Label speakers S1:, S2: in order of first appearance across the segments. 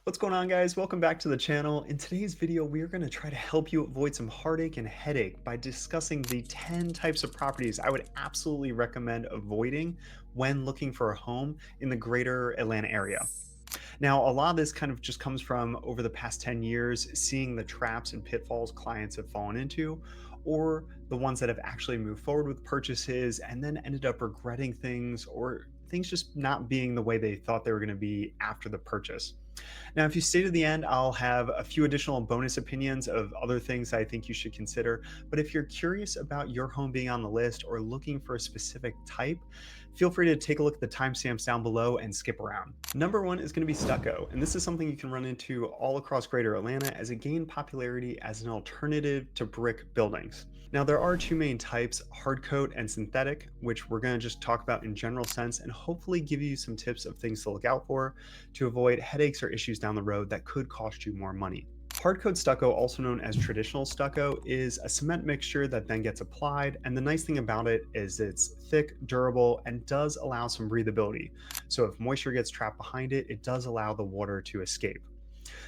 S1: What's going on, guys? Welcome back to the channel. In today's video, we are going to try to help you avoid some heartache and headache by discussing the 10 types of properties I would absolutely recommend avoiding when looking for a home in the greater Atlanta area. Now, a lot of this kind of just comes from over the past 10 years, seeing the traps and pitfalls clients have fallen into, or the ones that have actually moved forward with purchases and then ended up regretting things or things just not being the way they thought they were going to be after the purchase. Now, if you stay to the end, I'll have a few additional bonus opinions of other things I think you should consider. But if you're curious about your home being on the list or looking for a specific type, feel free to take a look at the timestamps down below and skip around. Number one is going to be stucco, and this is something you can run into all across greater Atlanta as it gained popularity as an alternative to brick buildings. Now, there are two main types, hard coat and synthetic, which we're going to just talk about in general sense and hopefully give you some tips of things to look out for to avoid headaches or issues down the road that could cost you more money. Hardcoat stucco, also known as traditional stucco, is a cement mixture that then gets applied, and the nice thing about it is it's thick, durable, and does allow some breathability. So if moisture gets trapped behind it, it does allow the water to escape.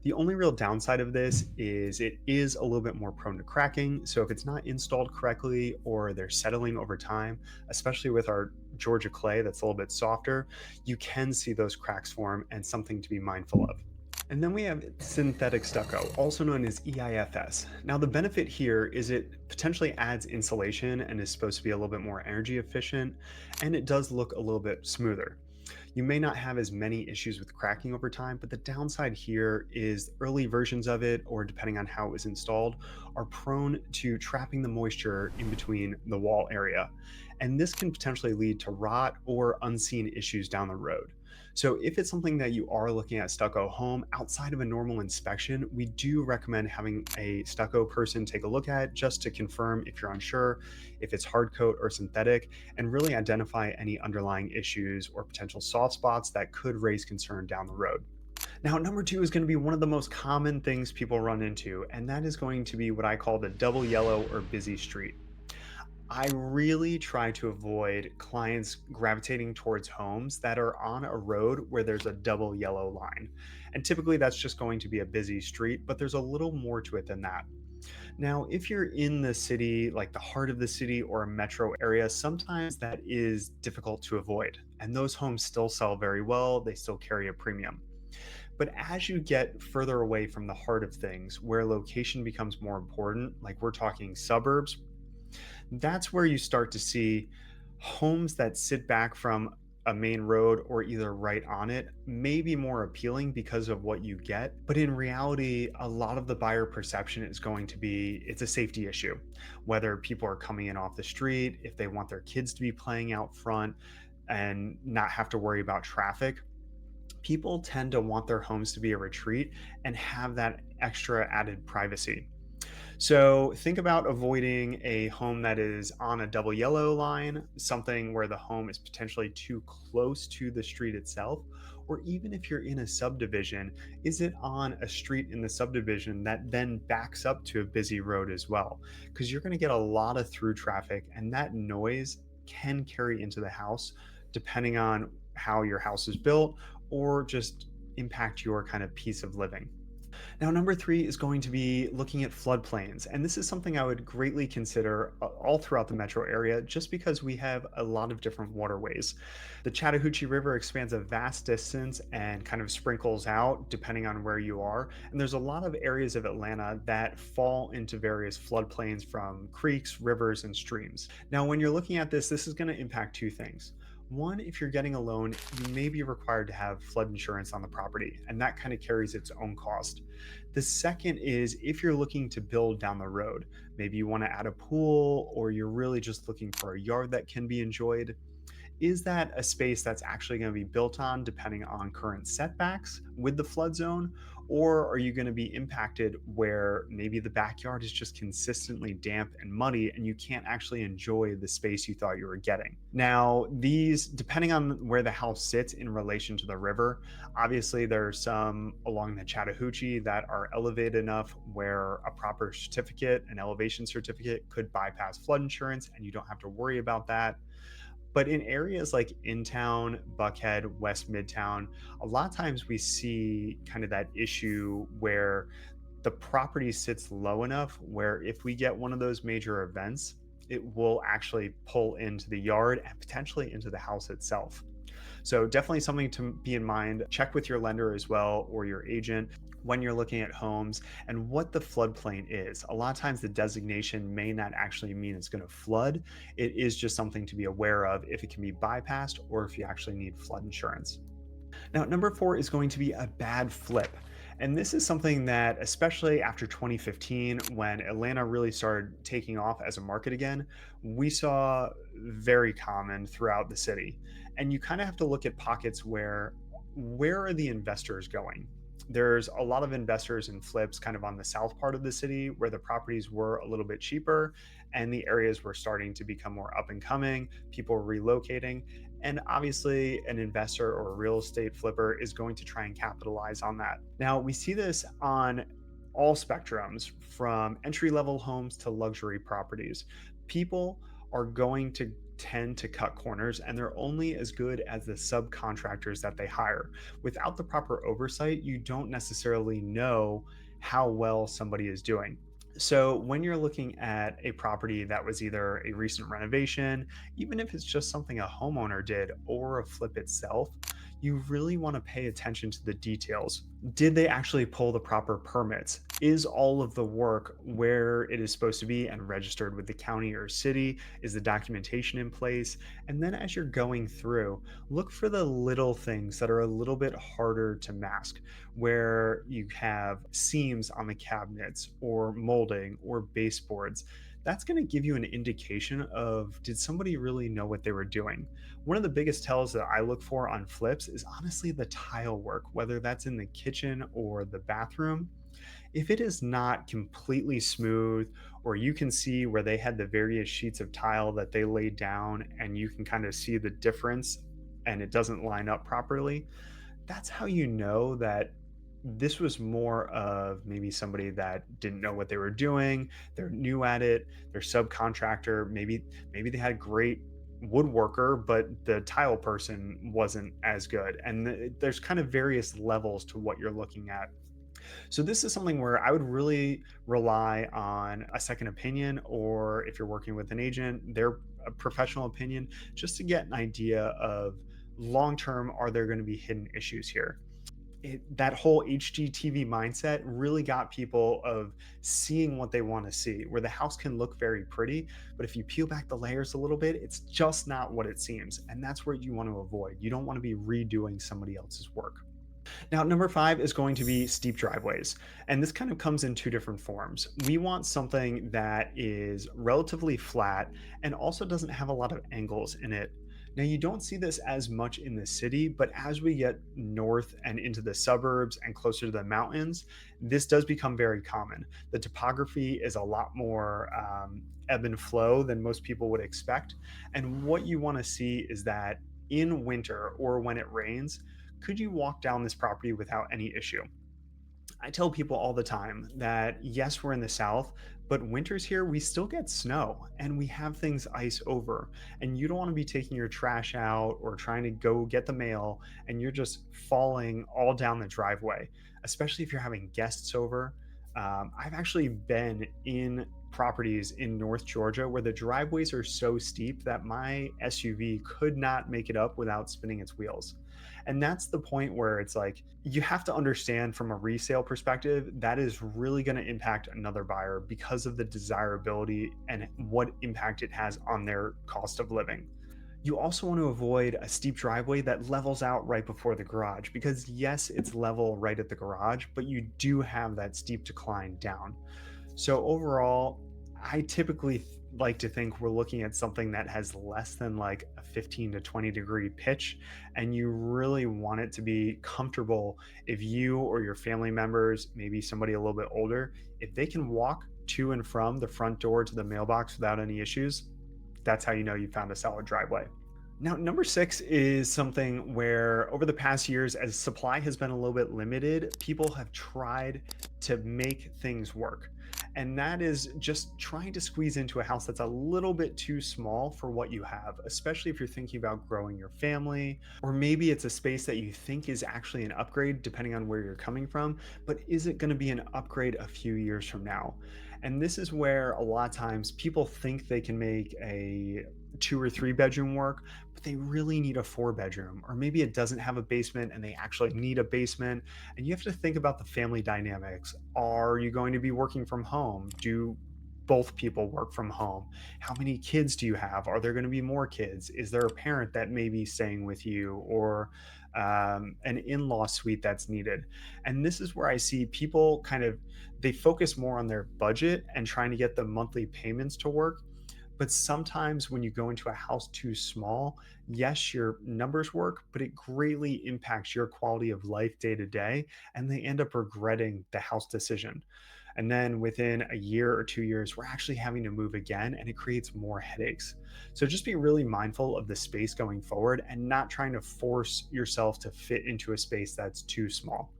S1: The only real downside of this is it is a little bit more prone to cracking. So if it's not installed correctly or they're settling over time, especially with our Georgia clay that's a little bit softer, you can see those cracks form and something to be mindful of. And then we have synthetic stucco, also known as EIFS. Now, the benefit here is it potentially adds insulation and is supposed to be a little bit more energy efficient, and it does look a little bit smoother. You may not have as many issues with cracking over time, but the downside here is early versions of it, or depending on how it was installed, are prone to trapping the moisture in between the wall area. And this can potentially lead to rot or unseen issues down the road. So if it's something that you are looking at stucco home outside of a normal inspection, we do recommend having a stucco person take a look at just to confirm if you're unsure if it's hard coat or synthetic, and really identify any underlying issues or potential soft spots that could raise concern down the road. Now, number two is going to be one of the most common things people run into, and that is going to be what I call the double yellow or busy street. I really try to avoid clients gravitating towards homes that are on a road where there's a double yellow line. And typically that's just going to be a busy street, but there's a little more to it than that. Now, if you're in the city, like the heart of the city or a metro area, sometimes that is difficult to avoid. And those homes still sell very well, they still carry a premium. But as you get further away from the heart of things, where location becomes more important, like we're talking suburbs, that's where you start to see homes that sit back from a main road or either right on it may be more appealing because of what you get. But in reality, a lot of the buyer perception is going to be it's a safety issue. Whether people are coming in off the street, if they want their kids to be playing out front and not have to worry about traffic, people tend to want their homes to be a retreat and have that extra added privacy. So think about avoiding a home that is on a double yellow line, something where the home is potentially too close to the street itself, or even if you're in a subdivision, is it on a street in the subdivision that then backs up to a busy road as well? Because you're going to get a lot of through traffic, and that noise can carry into the house depending on how your house is built or just impact your kind of piece of living. Now, number three is going to be looking at floodplains. And this is something I would greatly consider all throughout the metro area, just because we have a lot of different waterways. The Chattahoochee River expands a vast distance and kind of sprinkles out depending on where you are. And there's a lot of areas of Atlanta that fall into various floodplains from creeks, rivers, and streams. Now, when you're looking at this is going to impact two things. One, if you're getting a loan, you may be required to have flood insurance on the property, and that kind of carries its own cost. The second is if you're looking to build down the road, maybe you want to add a pool or you're really just looking for a yard that can be enjoyed. Is that a space that's actually going to be built on depending on current setbacks with the flood zone? Or are you going to be impacted where maybe the backyard is just consistently damp and muddy and you can't actually enjoy the space you thought you were getting? Now, these, depending on where the house sits in relation to the river, obviously there are some along the Chattahoochee that are elevated enough where a proper certificate, an elevation certificate, could bypass flood insurance and you don't have to worry about that. But in areas like in town, Buckhead, West Midtown, a lot of times we see kind of that issue where the property sits low enough where if we get one of those major events, it will actually pull into the yard and potentially into the house itself. So definitely something to be in mind. Check with your lender as well or your agent when you're looking at homes and what the floodplain is. A lot of times the designation may not actually mean it's going to flood. It is just something to be aware of if it can be bypassed or if you actually need flood insurance. Now, number four is going to be a bad flip. And this is something that, especially after 2015, when Atlanta really started taking off as a market again, we saw very common throughout the city. And you kind of have to look at pockets where are the investors going? There's a lot of investors in flips kind of on the south part of the city where the properties were a little bit cheaper and the areas were starting to become more up and coming, people were relocating. And obviously, an investor or a real estate flipper is going to try and capitalize on that. Now, we see this on all spectrums from entry level homes to luxury properties. People are going to tend to cut corners and they're only as good as the subcontractors that they hire. Without the proper oversight, you don't necessarily know how well somebody is doing. So, when you're looking at a property that was either a recent renovation, even if it's just something a homeowner did or a flip itself, you really want to pay attention to the details. Did they actually pull the proper permits? Is all of the work where it is supposed to be and registered with the county or city? Is the documentation in place? And then as you're going through, look for the little things that are a little bit harder to mask, where you have seams on the cabinets or molding or baseboards. That's going to give you an indication of did somebody really know what they were doing. One of the biggest tells that I look for on flips is honestly the tile work, whether that's in the kitchen or the bathroom. If it is not completely smooth, or you can see where they had the various sheets of tile that they laid down and you can kind of see the difference and it doesn't line up properly, that's how you know that this was more of maybe somebody that didn't know what they were doing, they're new at it, they're subcontractor, maybe they had great woodworker but the tile person wasn't as good. And there's kind of various levels to what you're looking at. So this is something where I would really rely on a second opinion, or if you're working with an agent, their professional opinion, just to get an idea of long term, are there going to be hidden issues here? That whole HGTV mindset really got people of seeing what they want to see, where the house can look very pretty, but if you peel back the layers a little bit, it's just not what it seems. And that's where you want to avoid. You don't want to be redoing somebody else's work. Now, number five is going to be steep driveways. And this kind of comes in two different forms. We want something that is relatively flat and also doesn't have a lot of angles in it. Now, you don't see this as much in the city, but as we get north and into the suburbs and closer to the mountains, this does become very common. The topography is a lot more ebb and flow than most people would expect. And what you want to see is that in winter or when it rains, could you walk down this property without any issue? I tell people all the time that yes, we're in the South, but winters here, we still get snow and we have things ice over. And you don't want to be taking your trash out or trying to go get the mail and you're just falling all down the driveway, especially if you're having guests over. I've actually been in properties in North Georgia where the driveways are so steep that my SUV could not make it up without spinning its wheels. And that's the point where it's like, you have to understand from a resale perspective, that is really going to impact another buyer because of the desirability and what impact it has on their cost of living. You also want to avoid a steep driveway that levels out right before the garage because, yes, it's level right at the garage, but you do have that steep decline down. So, overall, I typically like to think we're looking at something that has less than like a 15 to 20 degree pitch. And you really want it to be comfortable if you or your family members, maybe somebody a little bit older, if they can walk to and from the front door to the mailbox without any issues, that's how you know you found a solid driveway. Now, number six is something where over the past years, as supply has been a little bit limited, people have tried to make things work. And that is just trying to squeeze into a house that's a little bit too small for what you have, especially if you're thinking about growing your family, or maybe it's a space that you think is actually an upgrade depending on where you're coming from, but is it going to be an upgrade a few years from now? And this is where a lot of times people think they can make a 2 or 3 bedroom work, but they really need a 4 bedroom, or maybe it doesn't have a basement and they actually need a basement. And you have to think about the family dynamics. Are you going to be working from home? Do both people work from home? How many kids do you have? Are there going to be more kids? Is there a parent that may be staying with you, or an in-law suite that's needed? And this is where I see people kind of, they focus more on their budget and trying to get the monthly payments to work. But sometimes when you go into a house too small, yes, your numbers work, but it greatly impacts your quality of life day to day, and they end up regretting the house decision. And then within a year or 2 years, we're actually having to move again, and it creates more headaches. So just be really mindful of the space going forward and not trying to force yourself to fit into a space that's too small.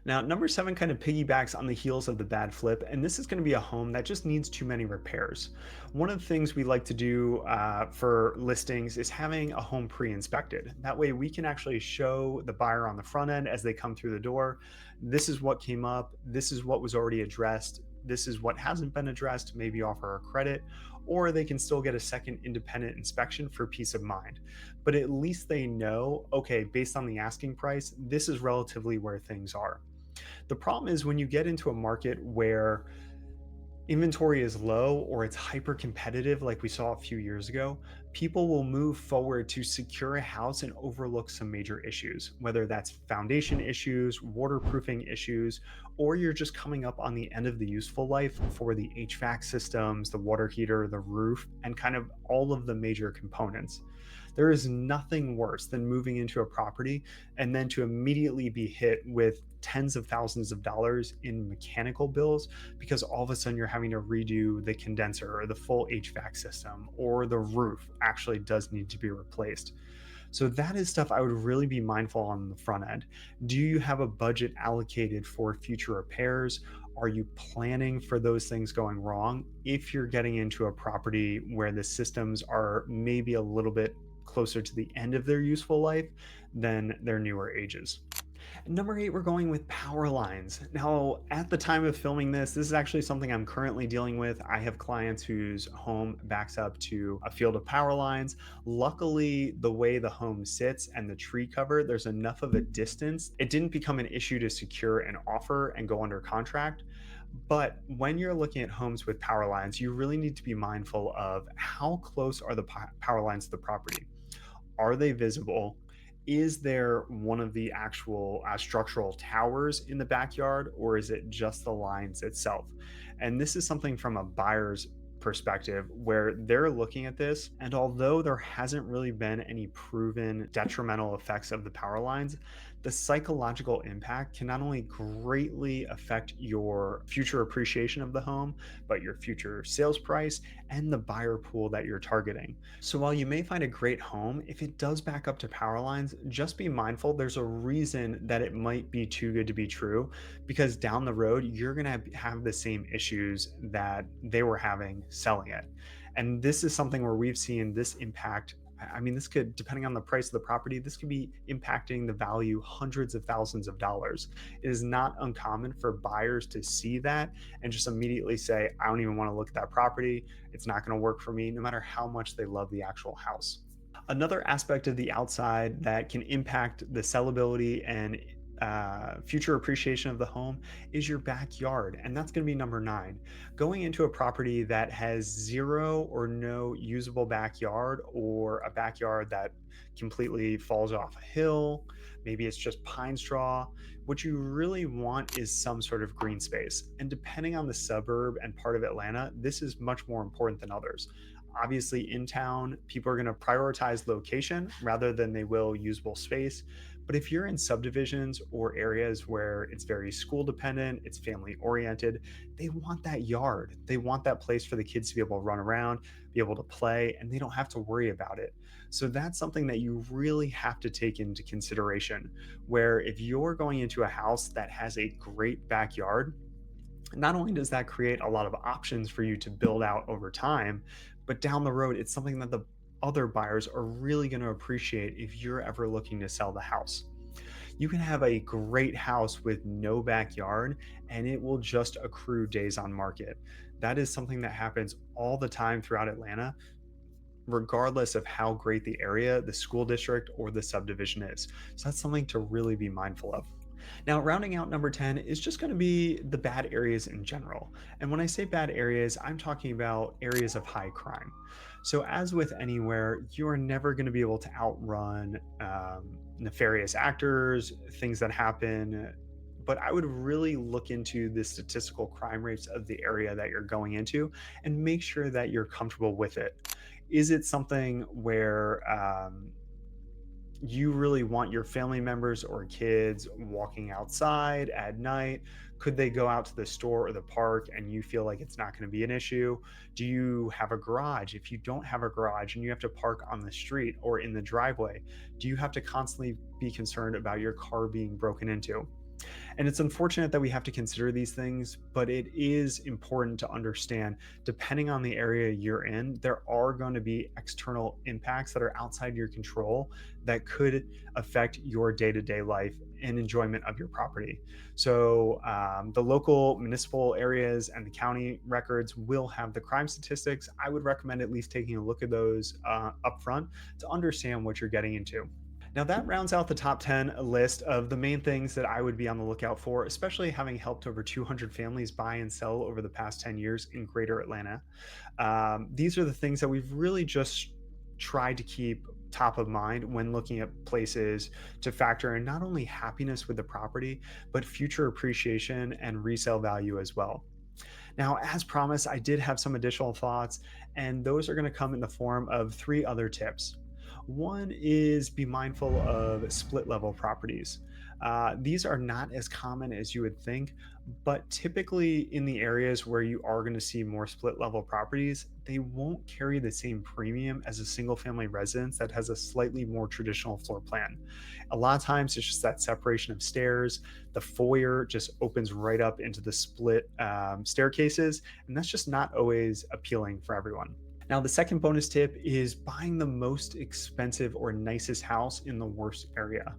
S1: Now, number seven kind of piggybacks on the heels of the bad flip, and this is going to be a home that just needs too many repairs. One of the things we like to do for listings is having a home pre inspected. That way, we can actually show the buyer on the front end as they come through the door, this is what came up, this is what was already addressed. This is what hasn't been addressed, maybe offer a credit, or they can still get a second independent inspection for peace of mind. But at least they know, okay, based on the asking price, this is relatively where things are. The problem is when you get into a market where inventory is low or it's hyper competitive, like we saw a few years ago, people will move forward to secure a house and overlook some major issues, whether that's foundation issues, waterproofing issues, or you're just coming up on the end of the useful life for the HVAC systems, the water heater, the roof, and kind of all of the major components. There is nothing worse than moving into a property and then to immediately be hit with tens of thousands of dollars in mechanical bills because all of a sudden you're having to redo the condenser or the full HVAC system, or the roof actually does need to be replaced. So that is stuff I would really be mindful on the front end. Do you have a budget allocated for future repairs? Are you planning for those things going wrong if you're getting into a property where the systems are maybe a little bit closer to the end of their useful life than their newer ages? Number eight, we're going with power lines. Now, at the time of filming this is actually something I'm currently dealing with. I have clients whose home backs up to a field of power lines. Luckily, the way the home sits and the tree cover, there's enough of a distance. It didn't become an issue to secure an offer and go under contract. But when you're looking at homes with power lines, you really need to be mindful of how close are the power lines to the property. Are they visible? Is there one of the actual structural towers in the backyard, or is it just the lines itself? And this is something from a buyer's perspective where they're looking at this. And although there hasn't really been any proven detrimental effects of the power lines, the psychological impact can not only greatly affect your future appreciation of the home, but your future sales price and the buyer pool that you're targeting. So while you may find a great home, if it does back up to power lines, just be mindful there's a reason that it might be too good to be true, because down the road, you're going to have the same issues that they were having selling it. And this is something where we've seen this impact. I mean, this could, depending on the price of the property, this could be impacting the value hundreds of thousands of dollars. It is not uncommon for buyers to see that and just immediately say, I don't even want to look at that property. It's not going to work for me, no matter how much they love the actual house. Another aspect of the outside that can impact the sellability and future appreciation of the home is your backyard. And that's going to be number nine. Going into a property that has zero or no usable backyard, or a backyard that completely falls off a hill, maybe it's just pine straw. What you really want is some sort of green space. And depending on the suburb and part of Atlanta, this is much more important than others. Obviously, in town, people are going to prioritize location rather than they will usable space. But if you're in subdivisions or areas where it's very school dependent, it's family oriented, they want that yard. They want that place for the kids to be able to run around, be able to play, and they don't have to worry about it. So that's something that you really have to take into consideration. Where if you're going into a house that has a great backyard, Not only does that create a lot of options for you to build out over time, but down the road, it's something that the other buyers are really going to appreciate if you're ever looking to sell the house. You can have a great house with no backyard and it will just accrue days on market. That is something that happens all the time throughout Atlanta, regardless of how great the area, the school district, or the subdivision is. So that's something to really be mindful of. Now, rounding out number 10 is just going to be the bad areas in general. And when I say bad areas, I'm talking about areas of high crime. So, as with anywhere, you are never going to be able to outrun nefarious actors, things that happen. But I would really look into the statistical crime rates of the area that you're going into and make sure that you're comfortable with it. Is it something where you really want your family members or kids walking outside at night? Could they go out to the store or the park and you feel like it's not going to be an issue? Do you have a garage? If you don't have a garage and you have to park on the street or in the driveway, do you have to constantly be concerned about your car being broken into? And it's unfortunate that we have to consider these things, but it is important to understand, depending on the area you're in, there are going to be external impacts that are outside your control that could affect your day to day life and enjoyment of your property. So, the local municipal areas and the county records will have the crime statistics. I would recommend at least taking a look at those up front to understand what you're getting into. Now, that rounds out the top 10 list of the main things that I would be on the lookout for, especially having helped over 200 families buy and sell over the past 10 years in greater Atlanta. These are the things that we've really just tried to keep top of mind when looking at places to factor in not only happiness with the property, but future appreciation and resale value as well. Now, as promised, I did have some additional thoughts, and those are going to come in the form of three other tips. One is be mindful of split level properties. These are not as common as you would think, but typically in the areas where you are going to see more split level properties, they won't carry the same premium as a single family residence that has a slightly more traditional floor plan. A lot of times it's just that separation of stairs. The foyer just opens right up into the split staircases, and that's just not always appealing for everyone. Now, the second bonus tip is buying the most expensive or nicest house in the worst area.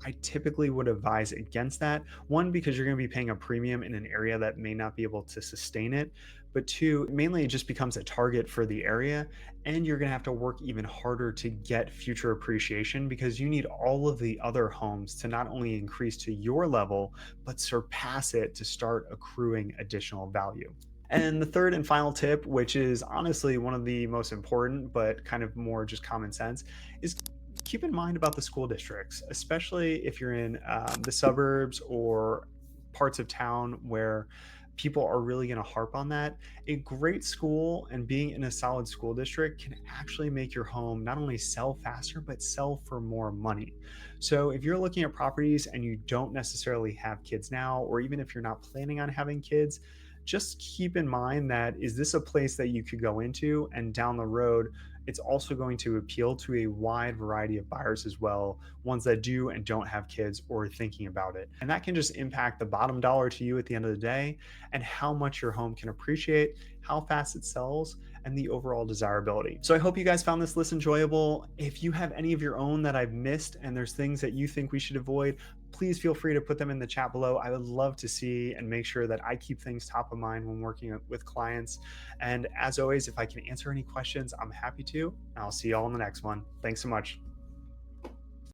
S1: I typically would advise against that. One, because you're going to be paying a premium in an area that may not be able to sustain it. But two, mainly it just becomes a target for the area. And you're going to have to work even harder to get future appreciation because you need all of the other homes to not only increase to your level, but surpass it to start accruing additional value. And the third and final tip, which is honestly one of the most important, but kind of more just common sense, is keep in mind about the school districts, especially if you're in the suburbs or parts of town where people are really going to harp on that. A great school and being in a solid school district can actually make your home not only sell faster, but sell for more money. So if you're looking at properties and you don't necessarily have kids now, or even if you're not planning on having kids, just keep in mind that is this a place that you could go into and down the road it's also going to appeal to a wide variety of buyers as well, ones that do and don't have kids or are thinking about it. And that can just impact the bottom dollar to you at the end of the day and how much your home can appreciate, how fast it sells, and the overall desirability. So I hope you guys found this list enjoyable. If you have any of your own that I've missed and there's things that you think we should avoid, please feel free to put them in the chat below. I would love to see and make sure that I keep things top of mind when working with clients. And as always, if I can answer any questions, I'm happy to. I'll see you all in the next one. Thanks so much.